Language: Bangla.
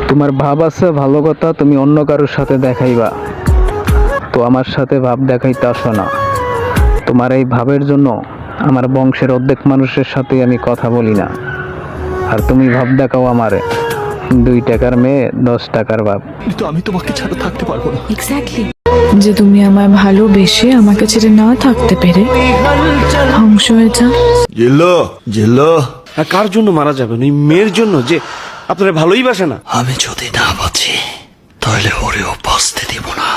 তোমার ভাব আছে ভালো কথা, তুমি অন্য কারোর সাথে দেখাইবা, তো আমার সাথে ভাব দেখাইতে আসো না। তোমার এই ভাবের জন্য আমার বংশের অর্ধেক মানুষের সাথে আমি কথা বলি না। আর তুমি ভাব দেখাও আমারে, 2 টাকার মেয়ে 10 টাকার ভাব। কিন্তু আমি তোমাকে ছাড়া থাকতে পারবো না। এক্স্যাক্টলি, যে তুমি আমায় ভালোবেসে আমাকে ছেড়ে না থাকতে পেরে ধ্বংস হয়ে যাও। জেল্লো জেল্লো, আর কার জন্য মারা যাবেন? ওই মেয়ের জন্য যে আপনারা ভালোই বাসে না। আমি যদি না বাঁচি তাহলে ওরেও বাঁচতে দিব না।